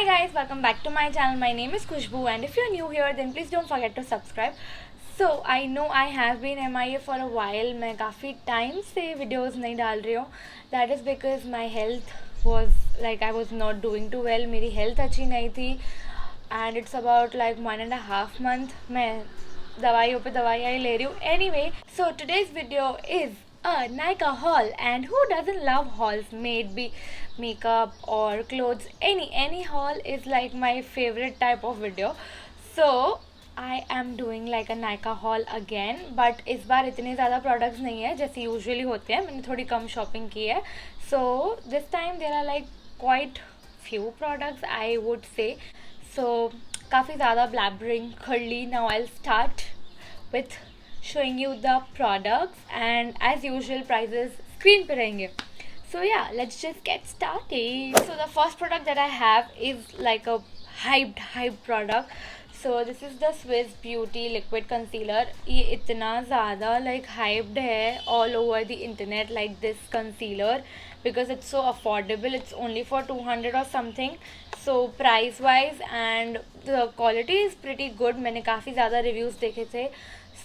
Hi guys, welcome back to my channel. My name is Khushbu and if you're new here then please don't forget to subscribe. So I know I have been MIA for a while. मैं काफ़ी time से videos नहीं डाल रही हूँ. That is because my health was like I was not doing too well. मेरी health अच्छी नहीं थी and it's about like 1.5 month मैं दवाइयों पे दवाइयाँ ले रही हूँ. Anyway, so today's video is a Nykaa haul, and who doesn't love hauls? May it be makeup or clothes, any haul is like my favorite type of video. So I am doing like a Nykaa haul again, but इस बार इतने ज़्यादा products नहीं है जैसे usually होते हैं. मैंने थोड़ी कम shopping की है. So this time there are like quite few products I would say. So काफ़ी ज़्यादा blabbering कर ली. Now I'll start with showing you the products and as usual prices screen पे रहेंगे. So yeah, let's just get started. So the first product that I have is like a hyped product. So this is the Swiss Beauty liquid concealer. ये इतना ज़्यादा like hyped है all over the internet, like this concealer, because it's so affordable. It's only for 200 or something. So price wise and the quality is pretty good. मैंने काफ़ी ज़्यादा reviews देखे थे.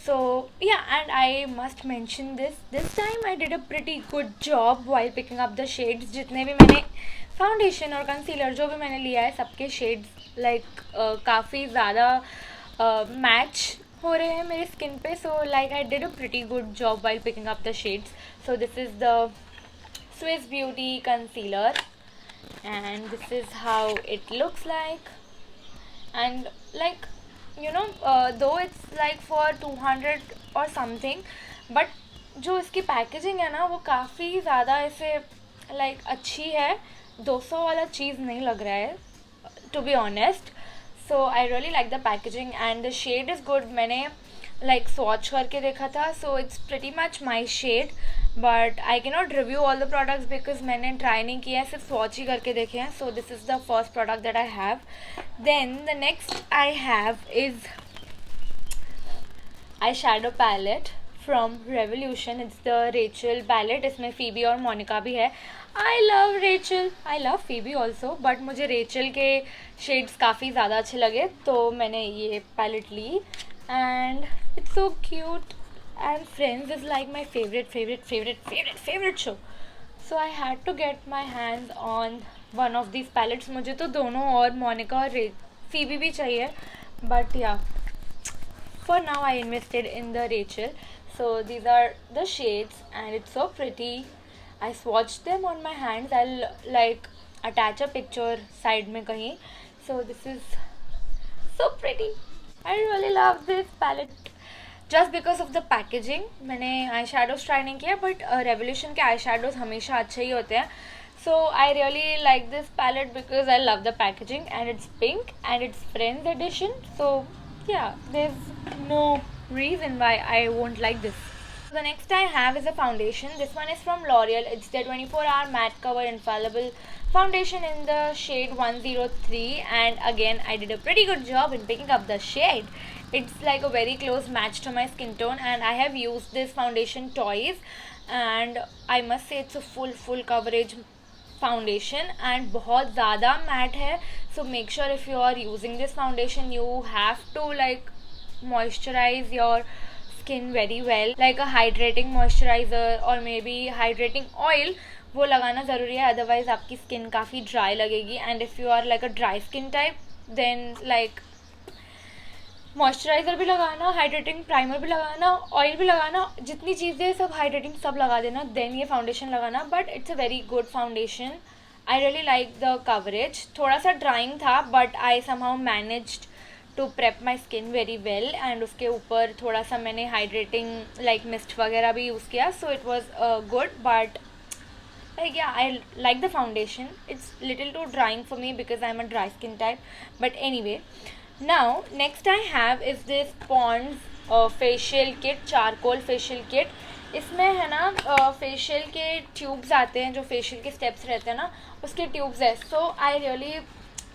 So yeah, and I must mention this time I did a pretty good job while picking up the shades. जितने भी मैंने foundation और concealer जो भी मैंने लिया है सबके शेड्स लाइक काफ़ी ज़्यादा मैच हो रहे हैं मेरे स्किन पे. So like I did a pretty good job while picking up the shades. So this is the Swiss Beauty concealer and this is how it looks like. And like though it's like for 200 or something, but जो इसकी packaging है ना वो काफ़ी ज़्यादा ऐसे like अच्छी है. 200 वाला चीज़ नहीं लग रहा है to be honest. So I really like the packaging and the shade is good. मैंने लाइक स्वॉच करके देखा था. So it's pretty much my shade, but I can not review all the products because मैंने try नहीं किया है, सिर्फ swatch ही करके देखे हैं. So this is the first product that I have. Then the next I have is eye shadow palette from revolution. It's the Rachel palette. इसमें फीबी और मोनिका भी है. I love Rachel, I love Phoebe also, but मुझे Rachel के shades काफ़ी ज़्यादा अच्छे लगे तो मैंने ये पैलेट ली. And it's so cute and Friends is like my favorite show. So I had to get my hands on one of these palettes. मुझे तो दोनों और मोनिका और फीबी भी चाहिए, but yeah, for now I invested in the Rachel. So these are the shades and it's so pretty. I swatched them on my hands. I'll like attach a picture side में कहीं. So this is so pretty. I really love this palette just because of the packaging. मैंने eye shadows try नहीं किया but revolution के eye shadows हमेशा अच्छे ही होते हैं. So I really like this palette because I love the packaging and it's pink and it's Friends edition. So yeah there is no reason why I won't like this. The next I have is a foundation. This one is from L'Oreal. It's the 24-hour matte cover infallible foundation in the shade 103, and again I did a pretty good job in picking up the shade. It's like a very close match to my skin tone and I have used this foundation twice and I must say it's a full coverage foundation and बहुत ज़्यादा matte है. So make sure if you are using this foundation you have to like moisturize your skin very well, like a hydrating moisturizer or maybe hydrating oil वो लगाना ज़रूरी है, otherwise आपकी skin काफ़ी dry लगेगी. And if you are like a dry skin type then like moisturiser भी लगाना, hydrating primer भी लगाना, ऑयल भी लगाना, जितनी चीज़ें सब हाइड्रेटिंग सब लगा देना, देन ये फाउंडेशन लगाना. But it's a very good foundation. I really like the coverage. थोड़ा सा ड्राइंग था but I somehow managed to prep my skin very well and उसके ऊपर थोड़ा सा मैंने हाइड्रेटिंग लाइक मिस्ट वगैरह भी यूज़ किया. So it was good but like yeah, I like the foundation. It's little too drying for me because I'm a dry skin type, but anyway, now next I have is this Pond's facial kit, charcoal facial kit. इसमें है ना facial के tubes आते हैं, जो facial के steps रहते हैं ना उसके ट्यूब्स है. So I really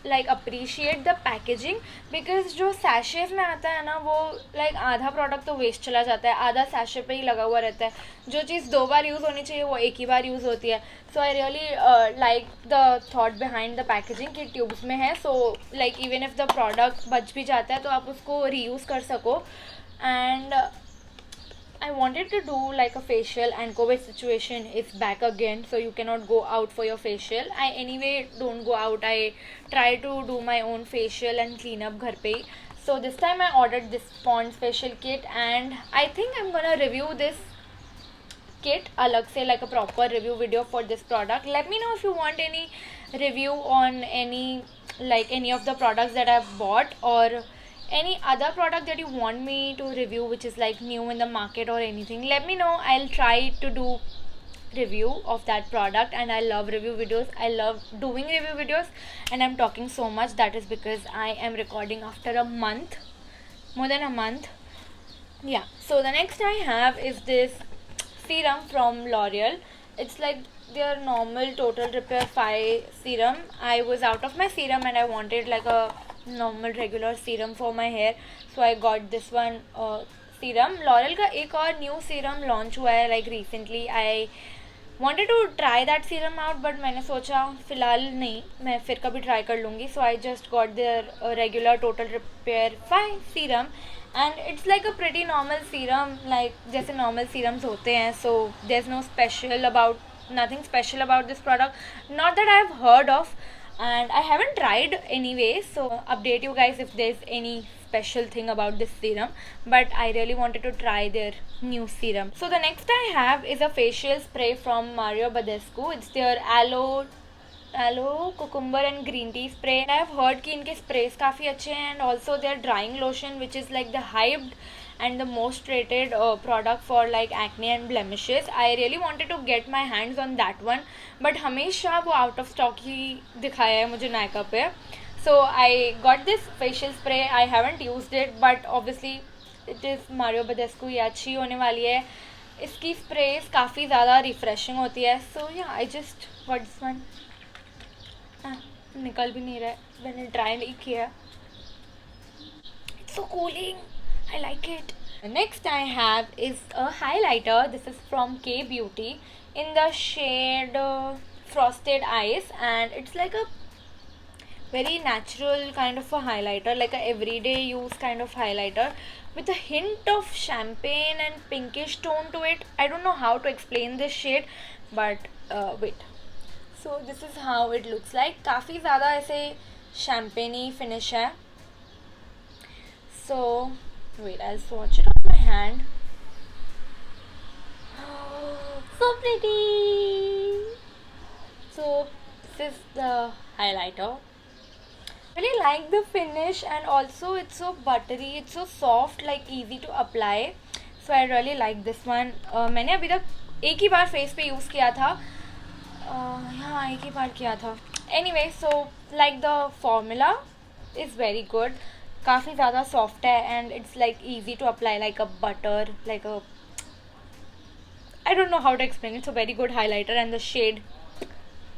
like appreciate the packaging, because जो सैशेज में आता है ना वो लाइक आधा प्रोडक्ट तो वेस्ट चला जाता है, आधा सैशे पे ही लगा हुआ रहता है. जो चीज़ 2 बार यूज़ होनी चाहिए वो एक ही बार यूज़ होती है. So I really like the thought behind the packaging कि ट्यूब्स में है, so like even if the product बच भी जाता है तो आप उसको रीयूज़ कर सको. And I wanted to do like a facial, and COVID situation is back again, so you cannot go out for your facial. I anyway don't go out. I try to do my own facial and clean up ghar pe. So this time I ordered this Pond's facial kit, and I think I'm gonna review this kit alag se, like a proper review video for this product. Let me know if you want any review on any of the products that I've bought, or any other product that you want me to review which is like new in the market or anything. Let me know. I'll try to do review of that product, and I love review videos. I love doing review videos, and I'm talking so much. That is because I am recording after a month, more than a month. Yeah, so the next I have is this serum from L'Oreal. It's like their normal Total Repair 5 serum. I was out of my serum and I wanted like a normal regular serum for my hair, so I got this one serum. L'Oreal का एक और new serum launch हुआ है like recently. I wanted to try that serum out, but मैंने सोचा फ़िलहाल नहीं, मैं फिर कभी ट्राई कर लूँगी. So I just got their regular Total Repair 5 serum, and it's like a pretty normal serum, like जैसे normal serums होते हैं. So there's no special about, nothing special about this product, not that I've heard of, and I haven't tried anyway, so update you guys if there's any special thing about this serum, but I really wanted to try their new serum. So the next I have is a facial spray from Mario Badescu. It's their aloe, cucumber and green tea spray. And I've heard कि इनके sprays काफ़ी अच्छे हैं, and also their drying lotion, which is like the hyped and the most rated product for like acne and blemishes. I really wanted to get my hands on that one, but हमेशा वो out of stock ही दिखाया है मुझे नायका पे. So I got this facial spray. I haven't used it, but obviously it is Mario Badescu, ये अच्छी होने वाली है. इसकी sprays काफ़ी ज़्यादा refreshing होती है. So yeah, I just got this one. निकल भी नहीं रहा है, मैंने ट्राई नहीं किया. It's so cooling. I like it. The next I have is a highlighter. This is from K Beauty in the shade Frosted Ice, and it's like a very natural kind of a highlighter, like a everyday use kind of highlighter with a hint of champagne and pinkish tone to it. I don't know how to explain this shade, but wait. So this is how it looks like. काफ़ी ज़्यादा ऐसे champagne finish है. So wait, I'll swatch it on my hand. Oh, so pretty. So this is the highlighter. I really like the finish, and also it's so buttery, it's so soft, like easy to apply. So I really like this one. मैंने अभी तक एक ही बार face पे use किया था. हाँ, एक ही बार किया था. Anyway, so like the formula is very good. काफ़ी ज़्यादा सॉफ्ट है, and it's like easy to apply like a butter, like a, I don't know how to explain. It's a very good highlighter, and the shade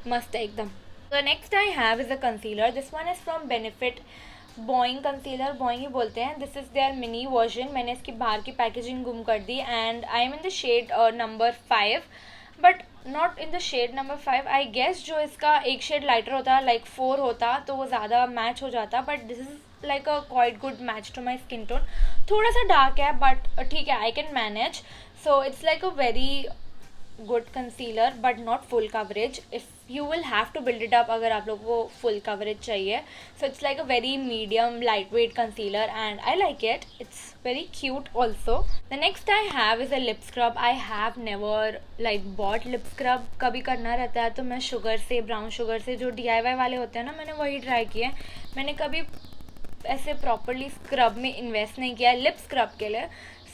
मस्त है एकदम. The next I have is a concealer. This one is from Benefit. Boing concealer, Boing ही बोलते हैं. This is their mini version. मैंने इसकी बाहर की पैकेजिंग गुम कर दी, and I am in the shade number 5, but not in the shade number 5. I guess जो इसका एक शेड लाइटर होता, लाइक 4 होता, तो वो ज़्यादा मैच हो जाता, but this is like a quite good match to my skin tone. थोड़ा सा डार्क है, but ठीक है, I can manage. So it's like a very good concealer, but not full coverage. If you will have to build it up अगर आप लोग को full coverage चाहिए. So it's like a very medium lightweight concealer, and I like it. It's very cute also. The next I have is a lip scrub. I have never like bought lip scrub. कभी करना रहता है तो मैं sugar से, brown sugar से, जो DIY वाले होते हैं ना, मैंने वही ट्राई किए. मैंने कभी ऐसे प्रॉपरली स्क्रब में इन्वेस्ट नहीं किया लिप स्क्रब के लिए.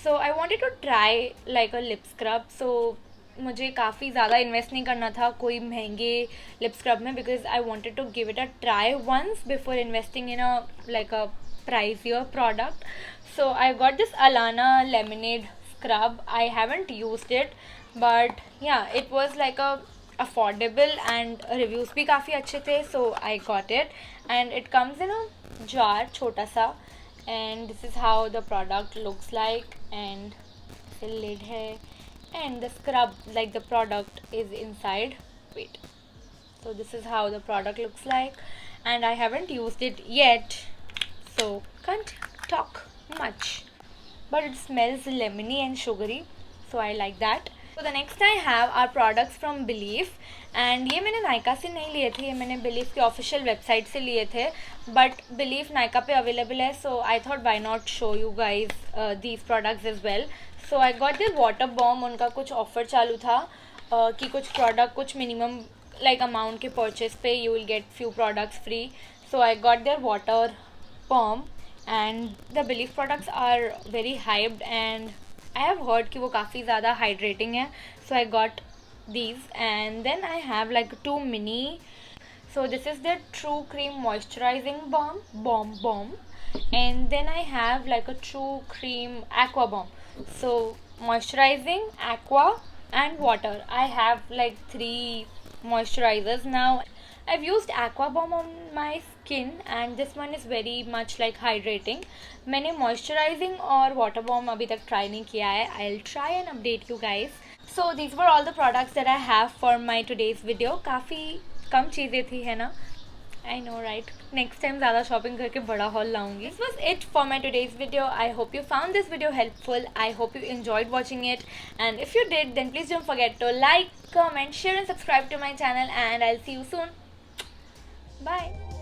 So I wanted to try like a lip scrub. So मुझे काफ़ी ज़्यादा इन्वेस्ट नहीं करना था कोई महंगे लिप स्क्रब में, because I wanted to give it a try once before investing in a like a pricier product. So I got this Alana lemonade scrub. I haven't used it, but yeah, it was like a affordable and reviews भी काफ़ी अच्छे थे, so I got it. and it comes in a jar छोटा सा, and this is how the product looks like, and the lid है, and the scrub, like the product is inside. Wait, so this is how the product looks like, and I haven't used it yet, so can't talk much, but it smells lemony and sugary, so I like that. So the next I have are products from Belief, and ये मैंने नायका से नहीं लिए थे, ये मैंने Belief के official website से लिए थे, बट Belief नायका पे अवेलेबल है, so I thought why not show you guys these products as well. So I got their water bomb, उनका कुछ ऑफर चालू था कि कुछ प्रोडक्ट कुछ मिनिमम like amount के purchase पे you will get few products free. So I got their water bomb, and the Belief products are very hyped, and I have heard कि वो काफ़ी ज़्यादा hydrating है, so I got these. And then I have like two mini, so this is the True Cream Moisturizing Bomb, and then I have like a True Cream Aqua Bomb. So moisturizing, aqua, and water. I have like 3 moisturizers now. I've used Aqua Bomb on my skin, and this one is very much like hydrating. मैंने moisturizing और water bomb अभी तक try नहीं किया है. I'll try and update you guys. So these were all the products that I have for my today's video. काफ़ी कम चीज़ें थी है ना? I know, right? Next time ज़्यादा shopping करके बड़ा haul लाऊंगी. This was it for my today's video. I hope you found this video helpful. I hope you enjoyed watching it. And if you did, then please don't forget to like, comment, share and subscribe to my channel. And I'll see you soon. Bye.